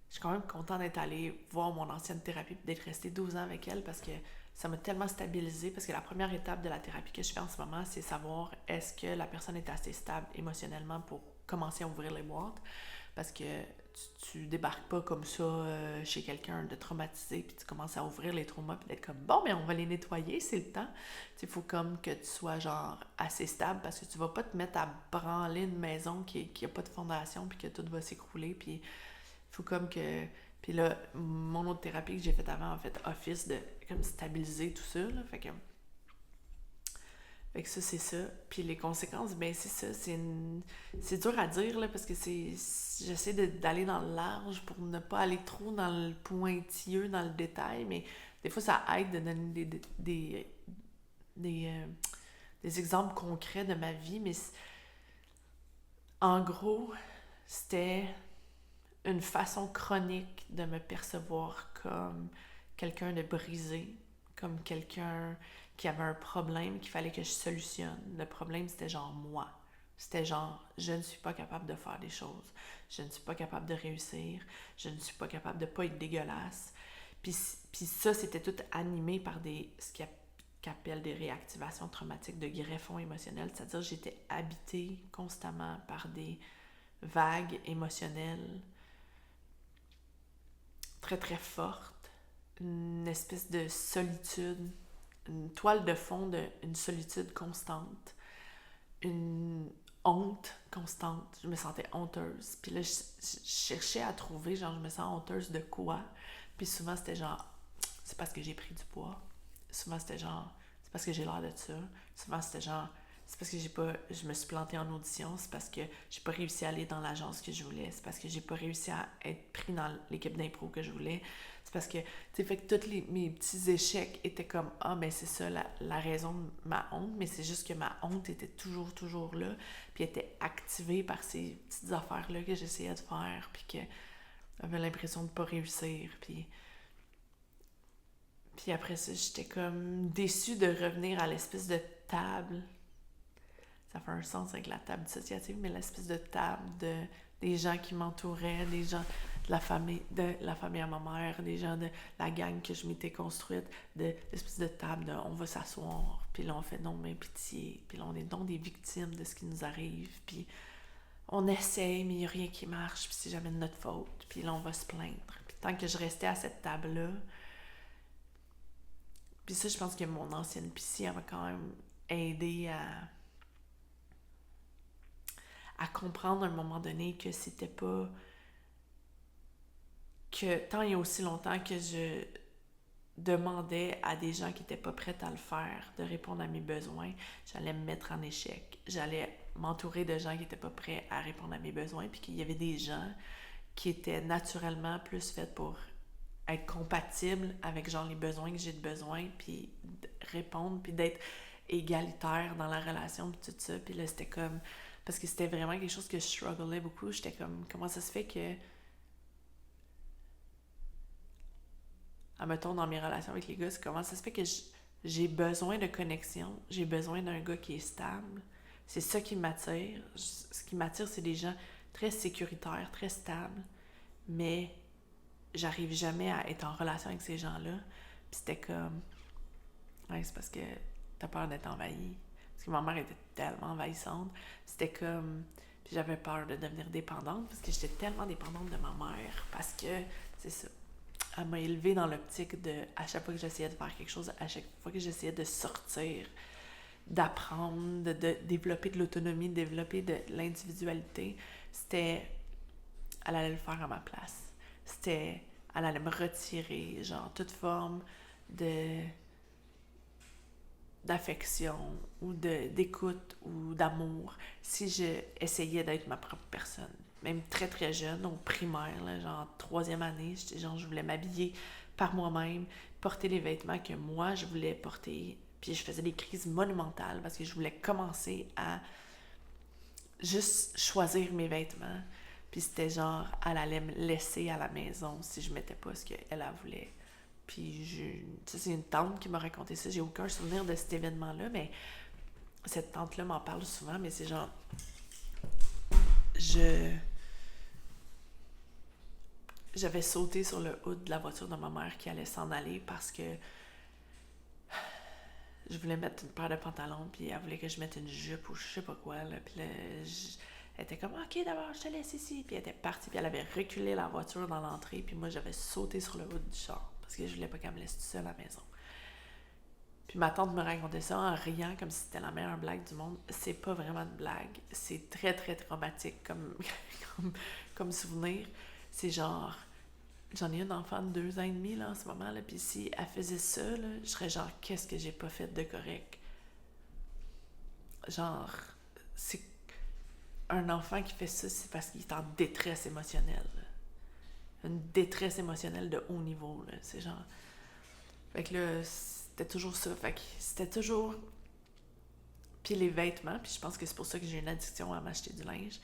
je suis quand même contente d'être allée voir mon ancienne thérapie puis d'être restée 12 ans avec elle parce que ça m'a tellement stabilisée. Parce que la première étape de la thérapie que je fais en ce moment, c'est savoir est-ce que la personne est assez stable émotionnellement pour commencer à ouvrir les boîtes. Parce que tu débarques pas comme ça chez quelqu'un de traumatisé, puis tu commences à ouvrir les traumas, puis d'être comme, bon, mais on va les nettoyer, c'est le temps. Il faut comme que tu sois genre assez stable, parce que tu vas pas te mettre à branler une maison qui a pas de fondation, puis que tout va s'écrouler, puis il faut comme que... Puis là, mon autre thérapie que j'ai faite avant, en fait, office de comme stabiliser tout ça, là, fait que ça, c'est ça. Puis les conséquences, ben c'est ça. C'est dur à dire, là, parce que j'essaie d'aller dans le large pour ne pas aller trop dans le pointilleux, dans le détail, mais des fois, ça aide de donner des exemples concrets de ma vie. Mais en gros, c'était une façon chronique de me percevoir comme quelqu'un de brisé, comme quelqu'un qui avait un problème qu'il fallait que je solutionne. Le problème, c'était genre moi. C'était genre, je ne suis pas capable de faire des choses. Je ne suis pas capable de réussir. Je ne suis pas capable de pas être dégueulasse. Puis ça, c'était tout animé par ce qu'ils appellent des réactivations traumatiques de greffons émotionnels. C'est-à-dire, j'étais habitée constamment par des vagues émotionnelles très, très fortes. Une espèce de solitude, une toile de fond d'une solitude constante, une honte constante. Je me sentais honteuse. Puis là, je cherchais à trouver, genre, je me sens honteuse de quoi? Puis souvent, c'était genre, c'est parce que j'ai pris du poids. Souvent, c'était genre, c'est parce que j'ai l'air de ça. Souvent, c'était genre, c'est parce que je me suis plantée en audition. C'est parce que j'ai pas réussi à aller dans l'agence que je voulais. C'est parce que j'ai pas réussi à être pris dans l'équipe d'impro que je voulais. C'est parce que, tu sais, fait que tous mes petits échecs étaient comme, ben c'est ça la raison de ma honte, mais c'est juste que ma honte était toujours là, puis était activée par ces petites affaires-là que j'essayais de faire, puis que j'avais l'impression de pas réussir, puis après ça, j'étais comme déçue de revenir à l'espèce de table. Ça fait un sens avec la table dissociative, mais l'espèce de table des gens qui m'entouraient, des gens de la famille à ma mère, des gens de la gang que je m'étais construite, de l'espèce de table de on va s'asseoir, puis là on fait non mais pitié, puis là on est donc des victimes de ce qui nous arrive, puis on essaye mais il n'y a rien qui marche, puis c'est jamais de notre faute, puis là on va se plaindre. Puis tant que je restais à cette table-là, puis ça je pense que mon ancienne psy elle m'a quand même aidé à comprendre à un moment donné que c'était pas... que tant et aussi longtemps que je demandais à des gens qui n'étaient pas prêts à le faire, de répondre à mes besoins, j'allais me mettre en échec. J'allais m'entourer de gens qui n'étaient pas prêts à répondre à mes besoins, puis qu'il y avait des gens qui étaient naturellement plus faits pour être compatibles avec genre les besoins que j'ai de besoin, puis répondre, puis d'être égalitaire dans la relation, puis tout ça. Puis là, c'était comme... Parce que c'était vraiment quelque chose que je strugglais beaucoup. J'étais comme, comment ça se fait que... Admettons, dans mes relations avec les gars, c'est comment ça se fait que j'ai besoin de connexion, j'ai besoin d'un gars qui est stable. C'est ça qui m'attire. Ce qui m'attire, c'est des gens très sécuritaires, très stables, mais j'arrive jamais à être en relation avec ces gens-là. Puis c'était comme... Ouais, c'est parce que t'as peur d'être envahi. Parce que ma mère était tellement envahissante. C'était comme... Puis j'avais peur de devenir dépendante, parce que j'étais tellement dépendante de ma mère. Parce que, c'est ça. Elle m'a élevée dans l'optique de, à chaque fois que j'essayais de faire quelque chose, à chaque fois que j'essayais de sortir, d'apprendre, de développer de l'autonomie, de développer de l'individualité, c'était, elle allait le faire à ma place. C'était, elle allait me retirer, genre, toute forme d'affection ou d'écoute ou d'amour si je essayais d'être ma propre personne. Même très très jeune, au primaire, là, genre 3e année, je voulais m'habiller par moi-même, porter les vêtements que moi je voulais porter, puis je faisais des crises monumentales parce que je voulais commencer à juste choisir mes vêtements, puis c'était genre, elle allait me laisser à la maison si je mettais pas ce qu'elle voulait. Puis c'est une tante qui m'a raconté ça, j'ai aucun souvenir de cet événement-là, mais cette tante-là m'en parle souvent, mais c'est genre, j'avais sauté sur le hood de la voiture de ma mère qui allait s'en aller parce que je voulais mettre une paire de pantalons, puis elle voulait que je mette une jupe ou je sais pas quoi, là. Puis là, elle était comme « Ok, d'abord, je te laisse ici. » Puis elle était partie, puis elle avait reculé la voiture dans l'entrée, puis moi, j'avais sauté sur le hood du char parce que je voulais pas qu'elle me laisse toute seule à la maison. Puis ma tante me racontait ça en riant comme si c'était la meilleure blague du monde. C'est pas vraiment une blague. C'est très, très traumatique comme souvenir. C'est genre... J'en ai une enfant de 2 ans et demi là, en ce moment, là, puis si elle faisait ça, là, je serais genre, qu'est-ce que j'ai pas fait de correct? Genre, c'est un enfant qui fait ça, c'est parce qu'il est en détresse émotionnelle. Là. Une détresse émotionnelle de haut niveau, là, c'est genre... Fait que là, c'était toujours ça, fait que c'était toujours... Puis les vêtements, puis je pense que c'est pour ça que j'ai une addiction à m'acheter du linge.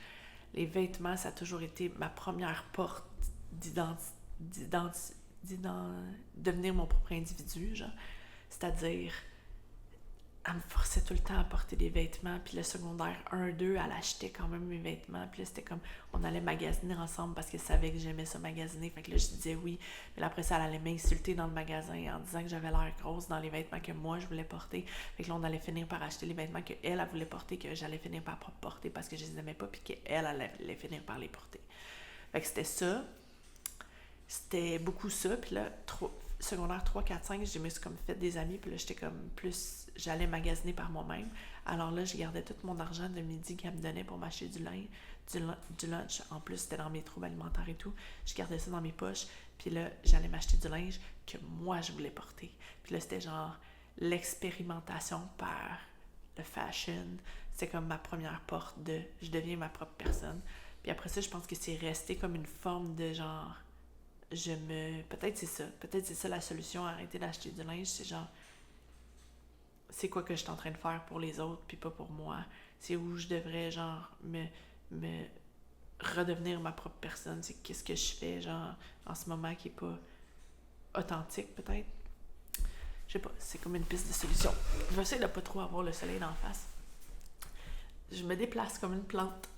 Les vêtements, ça a toujours été ma première porte devenir mon propre individu, genre. C'est-à-dire, elle me forçait tout le temps à porter des vêtements, puis le secondaire 1-2, elle achetait quand même mes vêtements, puis là, c'était comme, on allait magasiner ensemble parce qu'elle savait que j'aimais ça magasiner, fait que là, je disais oui, mais là, après ça, elle allait m'insulter dans le magasin en disant que j'avais l'air grosse dans les vêtements que moi, je voulais porter, fait que là, on allait finir par acheter les vêtements qu'elle, elle voulait porter, que j'allais finir par porter parce que je les aimais pas, puis qu'elle allait finir par les porter. Fait que c'était ça. C'était beaucoup ça, puis là, secondaire 3, 4, 5, je me suis comme fait des amis, puis là, j'étais comme plus, j'allais magasiner par moi-même. Alors là, je gardais tout mon argent de midi qu'elle me donnait pour m'acheter du lunch. En plus, c'était dans mes troubles alimentaires et tout. Je gardais ça dans mes poches, puis là, j'allais m'acheter du linge que moi, je voulais porter. Puis là, c'était genre l'expérimentation par le fashion. C'est comme ma première porte de je deviens ma propre personne. Puis après ça, je pense que c'est resté comme une forme de genre... Peut-être c'est ça la solution à arrêter d'acheter du linge, c'est genre... C'est quoi que je suis en train de faire pour les autres, puis pas pour moi. C'est où je devrais, genre, me redevenir ma propre personne. C'est qu'est-ce que je fais, genre, en ce moment qui est pas authentique, peut-être. Je sais pas, c'est comme une piste de solution. Je vais essayer de pas trop avoir le soleil d'en face. Je me déplace comme une plante.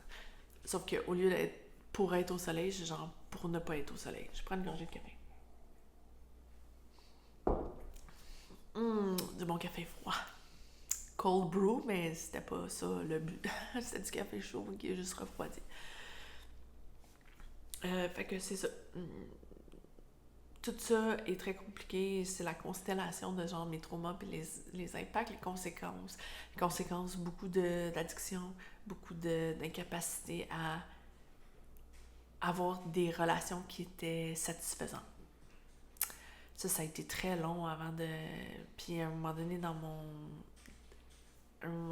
Sauf qu'au lieu d'être pour être au soleil, je genre pour ne pas être au soleil. Je prends une gorgée de café. Du bon café froid. Cold brew, mais c'était pas ça le but. C'était du café chaud qui est juste refroidi. Fait que c'est ça. tout ça est très compliqué. C'est la constellation de genre mes traumas, puis les impacts, les conséquences. Les conséquences, beaucoup d'addiction, beaucoup d'incapacité à avoir des relations qui étaient satisfaisantes. Ça a été très long avant de... Puis à un moment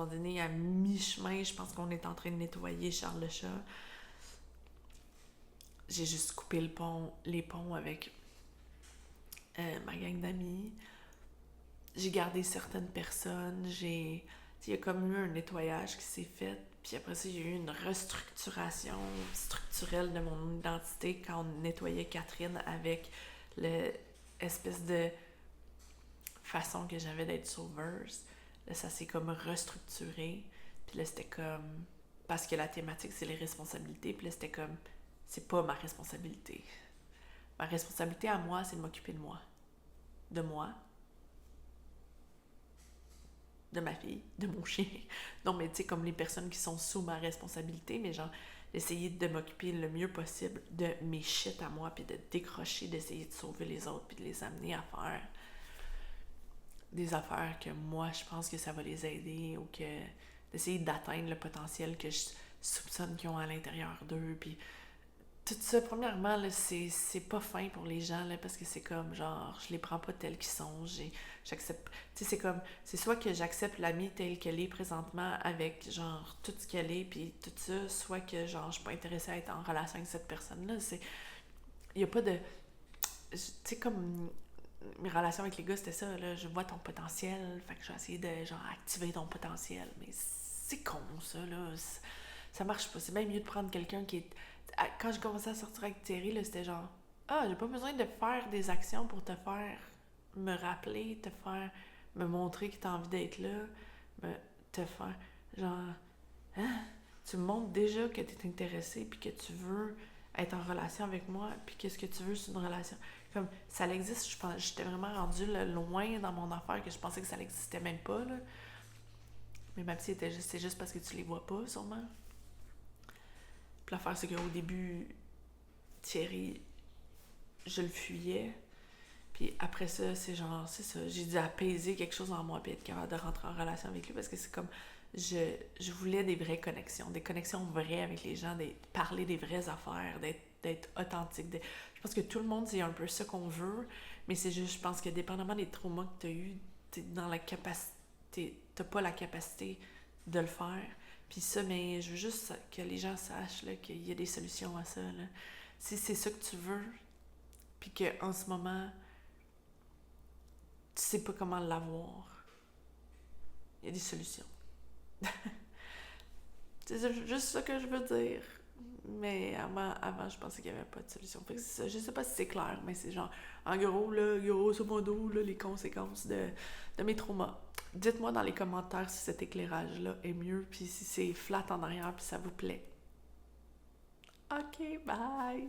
donné, à mi-chemin, je pense qu'on est en train de nettoyer Charles le chat. J'ai juste coupé les ponts avec ma gang d'amis. J'ai gardé certaines personnes. Il y a comme eu un nettoyage qui s'est fait. Puis après ça, il y a eu une restructuration structurelle de mon identité quand on nettoyait Catherine avec l'espèce de façon que j'avais d'être sauveuse. Là, ça s'est comme restructuré. Puis là, c'était comme... Parce que la thématique, c'est les responsabilités. Puis là, c'était comme... C'est pas ma responsabilité. Ma responsabilité à moi, c'est de m'occuper de moi. De moi. De ma fille. De mon chien. Non, mais tu sais, comme les personnes qui sont sous ma responsabilité, mais genre, d'essayer de m'occuper le mieux possible de mes shit à moi, puis de décrocher, d'essayer de sauver les autres, puis de les amener à faire des affaires que moi, je pense que ça va les aider, ou que d'essayer d'atteindre le potentiel que je soupçonne qu'ils ont à l'intérieur d'eux, puis tout ça, premièrement, là, c'est pas fin pour les gens, là, parce que c'est comme, genre, je les prends pas tels qu'ils sont, j'accepte, tu sais, c'est comme, c'est soit que j'accepte l'amie telle qu'elle est présentement avec, genre, tout ce qu'elle est, puis tout ça, soit que, genre, je suis pas intéressée à être en relation avec cette personne-là, il y a pas de, tu sais, comme, mes relations avec les gars, c'était ça, là, je vois ton potentiel, fait que je vais essayer de, genre, activer ton potentiel, mais c'est con, ça, là, ça marche pas, c'est bien mieux de prendre quelqu'un qui est... Quand j'ai commencé à sortir avec Thierry, là, c'était genre j'ai pas besoin de faire des actions pour te faire me rappeler, te faire me montrer que t'as envie d'être là, te faire genre tu me montres déjà que t'es intéressé puis que tu veux être en relation avec moi puis qu'est-ce que tu veux c'est une relation comme ça existe. J'étais vraiment rendue là, loin dans mon affaire que je pensais que ça n'existait même pas là. Mais ma petite c'est juste parce que tu les vois pas sûrement. Puis l'affaire, c'est qu'au début, Thierry, je le fuyais. Puis après ça, c'est ça. J'ai dû apaiser quelque chose en moi puis être capable de rentrer en relation avec lui parce que c'est comme, je voulais des vraies connexions, des connexions vraies avec les gens, parler des vraies affaires, d'être authentique. Je pense que tout le monde, c'est un peu ça qu'on veut, mais c'est juste, je pense que dépendamment des traumas que tu as eus, t'es dans la capacité, t'as pas la capacité de le faire. Puis ça, mais je veux juste que les gens sachent là, qu'il y a des solutions à ça. Là. Si c'est ça que tu veux, puis qu'en ce moment, tu sais pas comment l'avoir, il y a des solutions. C'est juste ça que je veux dire. Mais avant je pensais qu'il n'y avait pas de solution. Fait que c'est ça. Je sais pas si c'est clair, mais c'est genre, en gros, là, grosso modo, là, les conséquences de mes traumas. Dites-moi dans les commentaires si cet éclairage-là est mieux, puis si c'est flat en arrière, puis ça vous plaît. Ok, bye!